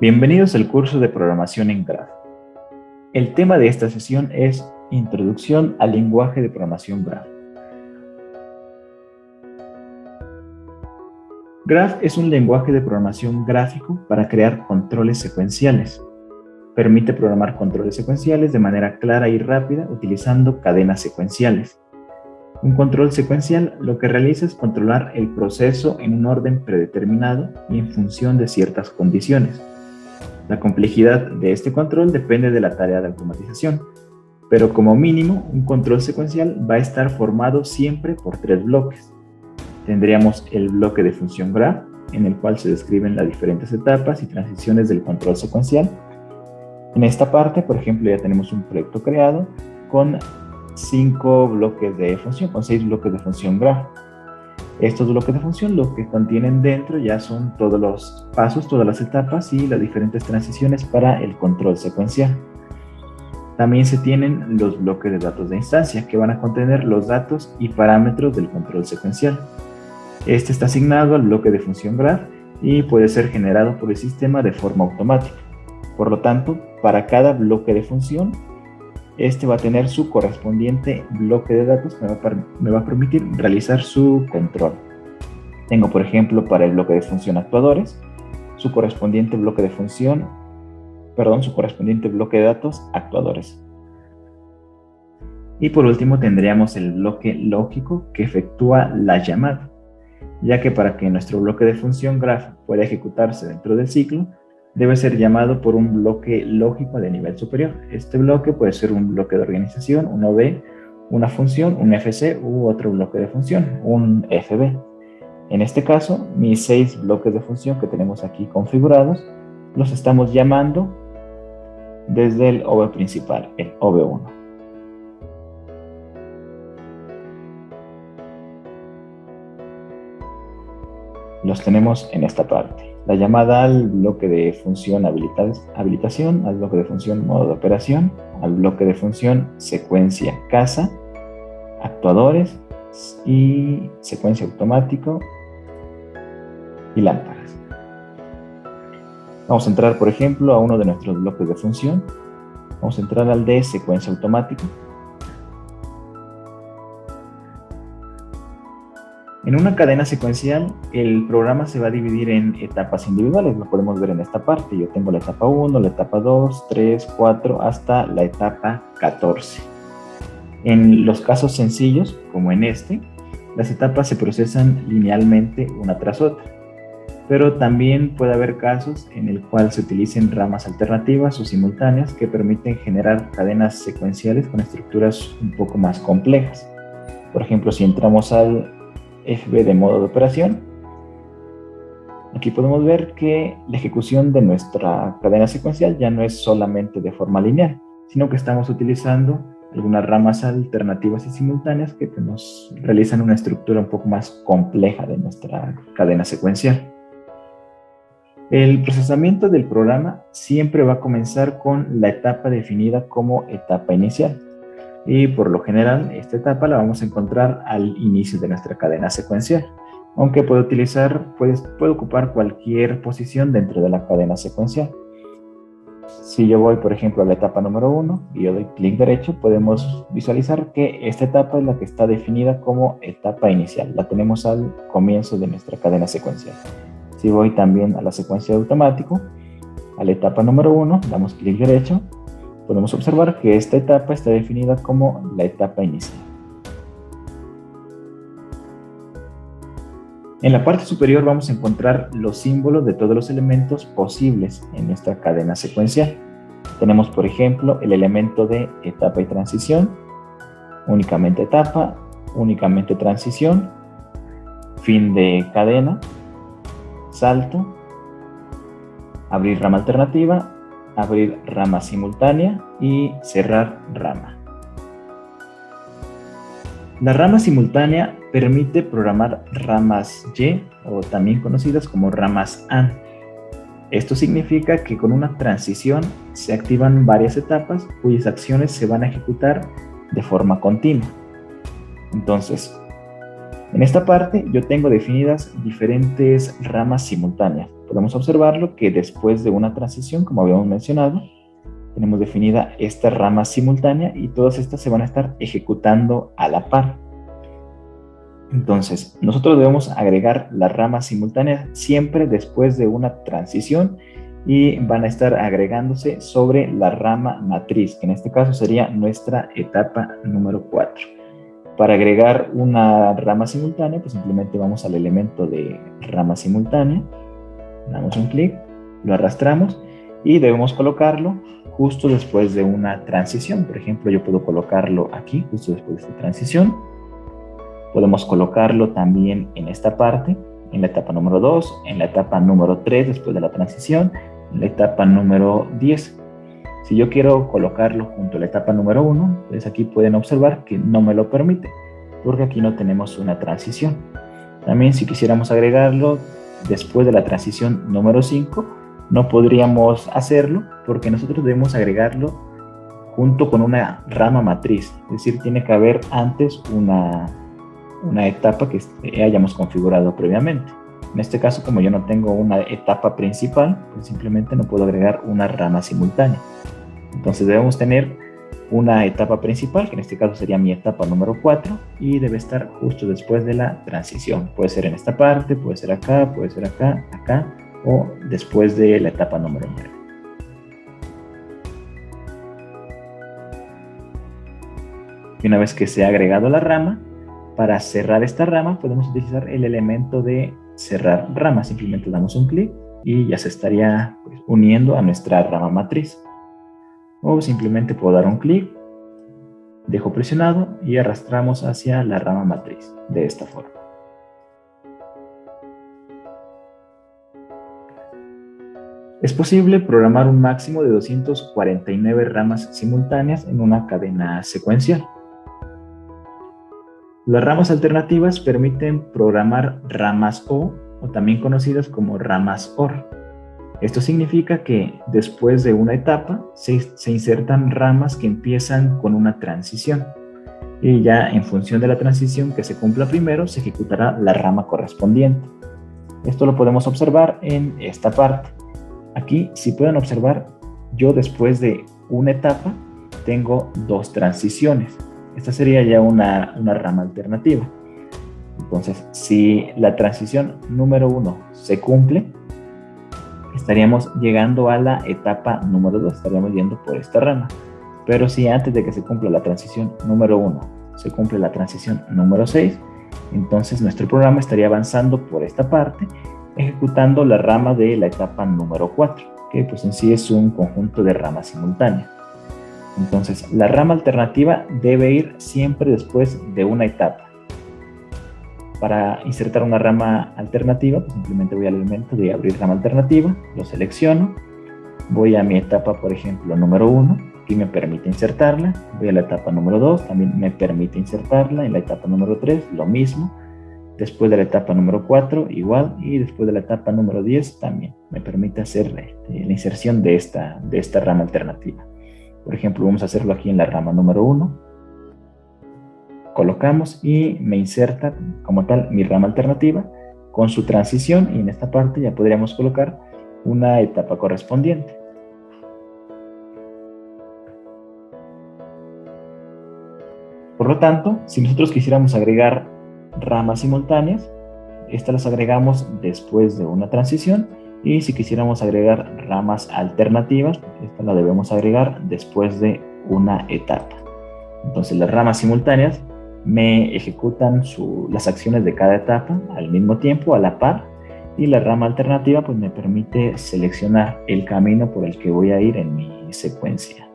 Bienvenidos al curso de programación en Graph. El tema de esta sesión es Introducción al lenguaje de programación Graph. Graph es un lenguaje de programación gráfico para crear controles secuenciales. Permite programar controles secuenciales de manera clara y rápida utilizando cadenas secuenciales. Un control secuencial lo que realiza es controlar el proceso en un orden predeterminado y en función de ciertas condiciones. La complejidad de este control depende de la tarea de automatización, pero como mínimo un control secuencial va a estar formado siempre por tres bloques. Tendríamos el bloque de función graph, en el cual se describen las diferentes etapas y transiciones del control secuencial. En esta parte, por ejemplo, ya tenemos un proyecto creado con 5 bloques de función, con 6 bloques de función graph. Estos bloques de función lo que contienen dentro ya son todos los pasos, todas las etapas y las diferentes transiciones para el control secuencial. También se tienen los bloques de datos de instancia que van a contener los datos y parámetros del control secuencial. Este está asignado al bloque de función graph y puede ser generado por el sistema de forma automática. Por lo tanto, para cada bloque de función, este va a tener su correspondiente bloque de datos que me va a permitir realizar su control. Tengo, por ejemplo, para el bloque de función actuadores, su correspondiente bloque de datos actuadores. Y por último tendríamos el bloque lógico que efectúa la llamada, ya que para que nuestro bloque de función graph pueda ejecutarse dentro del ciclo, debe ser llamado por un bloque lógico de nivel superior. Este bloque puede ser un bloque de organización, un OB, una función, un FC u otro bloque de función, un FB. En este caso, mis 6 bloques de función que tenemos aquí configurados, los estamos llamando desde el OB principal, el OB1. Los tenemos en esta parte. La llamada al bloque de función habilitación, al bloque de función modo de operación, al bloque de función secuencia casa, actuadores y secuencia automático y lámparas. Vamos a entrar, por ejemplo, a uno de nuestros bloques de función. Vamos a entrar al de secuencia automática. En una cadena secuencial, el programa se va a dividir en etapas individuales, lo podemos ver en esta parte. Yo tengo la etapa 1, la etapa 2, 3, 4, hasta la etapa 14. En los casos sencillos, como en este, las etapas se procesan linealmente una tras otra. Pero también puede haber casos en el cual se utilicen ramas alternativas o simultáneas que permiten generar cadenas secuenciales con estructuras un poco más complejas. Por ejemplo, si entramos al FB de modo de operación, aquí podemos ver que la ejecución de nuestra cadena secuencial ya no es solamente de forma lineal, sino que estamos utilizando algunas ramas alternativas y simultáneas que nos realizan una estructura un poco más compleja de nuestra cadena secuencial. El procesamiento del programa siempre va a comenzar con la etapa definida como etapa inicial. Y por lo general, esta etapa la vamos a encontrar al inicio de nuestra cadena secuencial, aunque puede ocupar cualquier posición dentro de la cadena secuencial. Si yo voy, por ejemplo, a la etapa número 1 y yo doy clic derecho, podemos visualizar que esta etapa es la que está definida como etapa inicial. La tenemos al comienzo de nuestra cadena secuencial. Si voy también a la secuencia de automático, a la etapa número 1, damos clic derecho, podemos observar que esta etapa está definida como la etapa inicial. En la parte superior vamos a encontrar los símbolos de todos los elementos posibles en nuestra cadena secuencial. Tenemos, por ejemplo, el elemento de etapa y transición, únicamente etapa, únicamente transición, fin de cadena, salto, abrir rama alternativa, abrir rama simultánea y cerrar rama. La rama simultánea permite programar ramas Y, o también conocidas como ramas AND. Esto significa que con una transición se activan varias etapas cuyas acciones se van a ejecutar de forma continua. Entonces, En esta parte yo tengo definidas diferentes ramas simultáneas. Podemos observarlo que después de una transición, como habíamos mencionado, tenemos definida esta rama simultánea y todas estas se van a estar ejecutando a la par. Entonces, nosotros debemos agregar la rama simultánea siempre después de una transición y van a estar agregándose sobre la rama matriz, que en este caso sería nuestra etapa número 4. Para agregar una rama simultánea, pues simplemente vamos al elemento de rama simultánea, damos un clic, lo arrastramos y debemos colocarlo justo después de una transición. Por ejemplo, yo puedo colocarlo aquí, justo después de esta transición. Podemos colocarlo también en esta parte, en la etapa número 2, en la etapa número 3 después de la transición, en la etapa número 10. Si yo quiero colocarlo junto a la etapa número 1, pues aquí pueden observar que no me lo permite, porque aquí no tenemos una transición. También si quisiéramos agregarlo después de la transición número 5, no podríamos hacerlo, porque nosotros debemos agregarlo junto con una rama matriz. Es decir, tiene que haber antes una etapa que hayamos configurado previamente. En este caso, como yo no tengo una etapa principal, pues simplemente no puedo agregar una rama simultánea. Entonces debemos tener una etapa principal, que en este caso sería mi etapa número 4, y debe estar justo después de la transición. Puede ser en esta parte, puede ser acá, acá, o después de la etapa número 9. Y una vez que se ha agregado la rama, para cerrar esta rama podemos utilizar el elemento de cerrar rama. Simplemente damos un clic y ya se estaría uniendo a nuestra rama matriz. O simplemente puedo dar un clic, dejo presionado y arrastramos hacia la rama matriz de esta forma. Es posible programar un máximo de 249 ramas simultáneas en una cadena secuencial. Las ramas alternativas permiten programar ramas O también conocidas como ramas OR. Esto significa que después de una etapa se insertan ramas que empiezan con una transición. Y ya en función de la transición que se cumpla primero, se ejecutará la rama correspondiente. Esto lo podemos observar en esta parte. Aquí, si pueden observar, yo después de una etapa tengo dos transiciones. Esta sería ya una rama alternativa. Entonces, si la transición número 1 se cumple, estaríamos llegando a la etapa número 2, estaríamos yendo por esta rama. Pero si antes de que se cumpla la transición número 1 se cumple la transición número 6, entonces nuestro programa estaría avanzando por esta parte, ejecutando la rama de la etapa número 4, que pues en sí es un conjunto de ramas simultáneas. Entonces, la rama alternativa debe ir siempre después de una etapa. Para insertar una rama alternativa, pues simplemente voy al elemento de abrir rama alternativa, lo selecciono, voy a mi etapa, por ejemplo, número 1, aquí me permite insertarla, voy a la etapa número 2, también me permite insertarla, en la etapa número 3, lo mismo, después de la etapa número 4, igual, y después de la etapa número 10, también me permite hacer la inserción de esta rama alternativa. Por ejemplo, vamos a hacerlo aquí en la rama número 1. Colocamos y me inserta como tal mi rama alternativa con su transición, y en esta parte ya podríamos colocar una etapa correspondiente. Por lo tanto, si nosotros quisiéramos agregar ramas simultáneas, estas las agregamos después de una transición, y si quisiéramos agregar ramas alternativas, esta la debemos agregar después de una etapa. Entonces las ramas simultáneas me ejecutan las acciones de cada etapa al mismo tiempo, a la par, y la rama alternativa pues me permite seleccionar el camino por el que voy a ir en mi secuencia.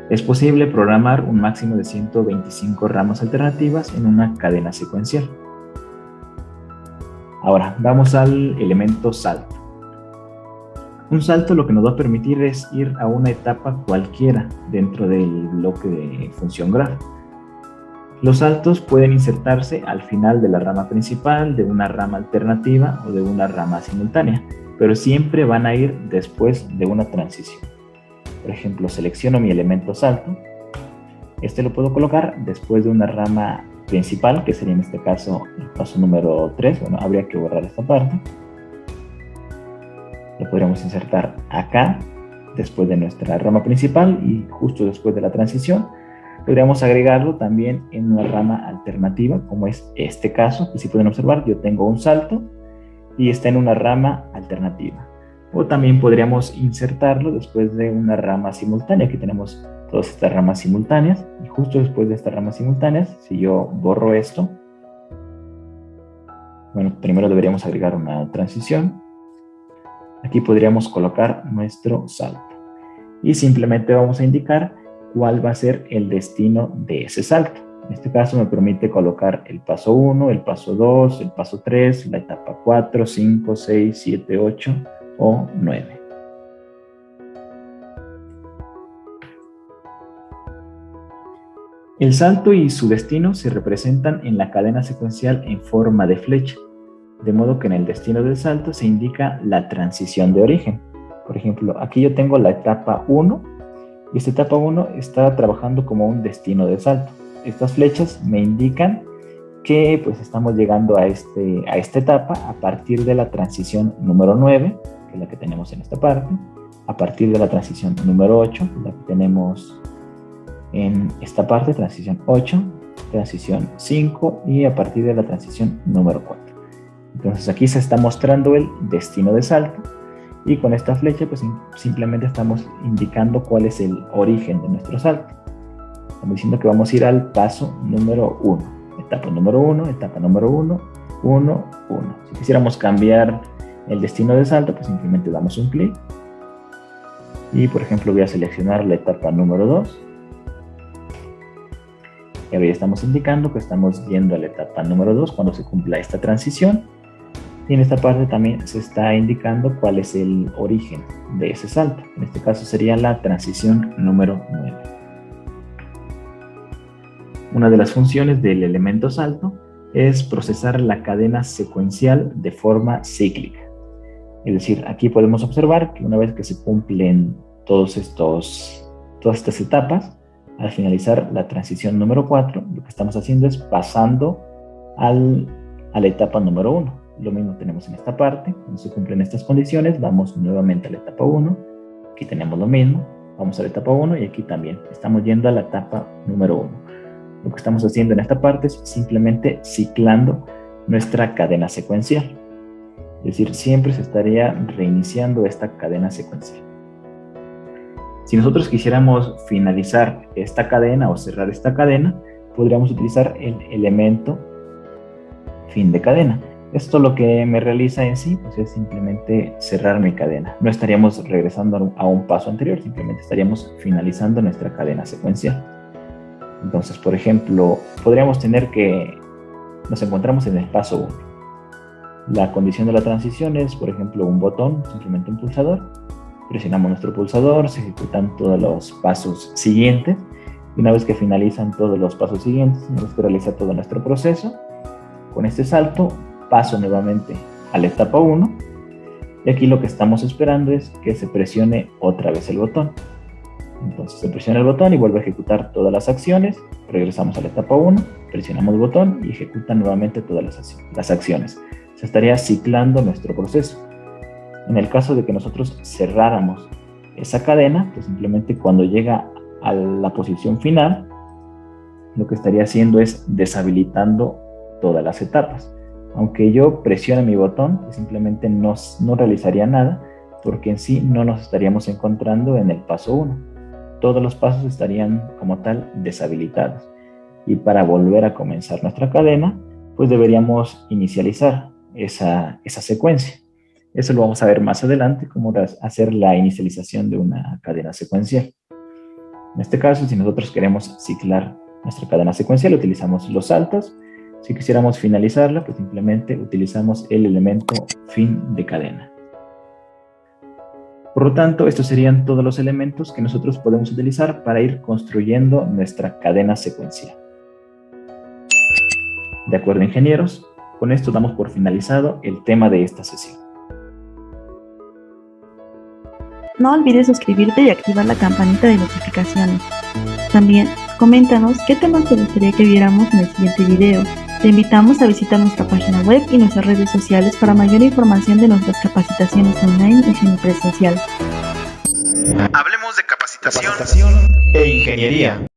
Es posible programar un máximo de 125 ramas alternativas en una cadena secuencial. Ahora, vamos al elemento salto. Un salto lo que nos va a permitir es ir a una etapa cualquiera dentro del bloque de función graph. Los saltos pueden insertarse al final de la rama principal, de una rama alternativa o de una rama simultánea, pero siempre van a ir después de una transición. Por ejemplo, selecciono mi elemento salto. Este lo puedo colocar después de una rama principal, que sería en este caso el paso número 3. Bueno, habría que borrar esta parte. Lo podríamos insertar acá, después de nuestra rama principal y justo después de la transición. Podríamos agregarlo también en una rama alternativa, como es este caso, que si pueden observar, yo tengo un salto y está en una rama alternativa. O también podríamos insertarlo después de una rama simultánea. Aquí tenemos todas estas ramas simultáneas, y justo después de estas ramas simultáneas, si yo borro esto, bueno, primero deberíamos agregar una transición. Aquí podríamos colocar nuestro salto y simplemente vamos a indicar cuál va a ser el destino de ese salto. En este caso me permite colocar el paso 1, el paso 2, el paso 3, la etapa 4, 5, 6, 7, 8 o 9. El salto y su destino se representan en la cadena secuencial en forma de flecha, de modo que en el destino del salto se indica la transición de origen. Por ejemplo, aquí yo tengo la etapa 1 y esta etapa 1 está trabajando como un destino de salto. Estas flechas me indican que pues estamos llegando a esta etapa a partir de la transición número 9, que es la que tenemos en esta parte, a partir de la transición número 8, la que tenemos en esta parte, transición 8, transición 5 y a partir de la transición número 4. Entonces aquí se está mostrando el destino de salto y con esta flecha pues simplemente estamos indicando cuál es el origen de nuestro salto. Estamos diciendo que vamos a ir al paso número 1, etapa número 1, etapa número 1, 1, 1. Si quisiéramos cambiar el destino de salto, pues simplemente damos un clic y por ejemplo voy a seleccionar la etapa número 2. Y ahora ya estamos indicando que estamos yendo a la etapa número 2 cuando se cumpla esta transición. Y en esta parte también se está indicando cuál es el origen de ese salto. En este caso sería la transición número 9. Una de las funciones del elemento salto es procesar la cadena secuencial de forma cíclica. Es decir, aquí podemos observar que una vez que se cumplen todas estas etapas, al finalizar la transición número 4, lo que estamos haciendo es pasando a la etapa número 1. Lo mismo tenemos en esta parte. Cuando se cumplen estas condiciones, vamos nuevamente a la etapa 1. Aquí tenemos lo mismo. Vamos a la etapa 1 y aquí también. Estamos yendo a la etapa número 1. Lo que estamos haciendo en esta parte es simplemente ciclando nuestra cadena secuencial. Es decir, siempre se estaría reiniciando esta cadena secuencial. Si nosotros quisiéramos finalizar esta cadena o cerrar esta cadena, podríamos utilizar el elemento fin de cadena. Esto lo que me realiza en sí pues es simplemente cerrar mi cadena. No estaríamos regresando a un paso anterior, simplemente estaríamos finalizando nuestra cadena secuencial. Entonces, por ejemplo, podríamos tener que nos encontramos en el paso 1. La condición de la transición es, por ejemplo, un botón, simplemente un pulsador. Presionamos nuestro pulsador, se ejecutan todos los pasos siguientes. Y una vez que finalizan todos los pasos siguientes, una vez que realiza todo nuestro proceso, con este salto paso nuevamente a la etapa 1. Y aquí lo que estamos esperando es que se presione otra vez el botón. Entonces se presiona el botón y vuelve a ejecutar todas las acciones. Regresamos a la etapa 1, presionamos el botón y ejecuta nuevamente todas las acciones. Se estaría ciclando nuestro proceso. En el caso de que nosotros cerráramos esa cadena, pues simplemente cuando llega a la posición final, lo que estaría haciendo es deshabilitando todas las etapas. Aunque yo presione mi botón, pues simplemente no realizaría nada, porque en sí no nos estaríamos encontrando en el paso 1. Todos los pasos estarían como tal deshabilitados. Y para volver a comenzar nuestra cadena, pues deberíamos inicializar esa secuencia. Eso lo vamos a ver más adelante, cómo hacer la inicialización de una cadena secuencial. En este caso, si nosotros queremos ciclar nuestra cadena secuencial, utilizamos los saltos. Si quisiéramos finalizarla, pues simplemente utilizamos el elemento fin de cadena. Por lo tanto, estos serían todos los elementos que nosotros podemos utilizar para ir construyendo nuestra cadena secuencial. De acuerdo, ingenieros, con esto damos por finalizado el tema de esta sesión. No olvides suscribirte y activar la campanita de notificaciones. También Coméntanos qué temas te gustaría que viéramos en el siguiente video. Te invitamos a visitar nuestra página web y nuestras redes sociales para mayor información de nuestras capacitaciones online y semipresencial. Hablemos de capacitación e ingeniería.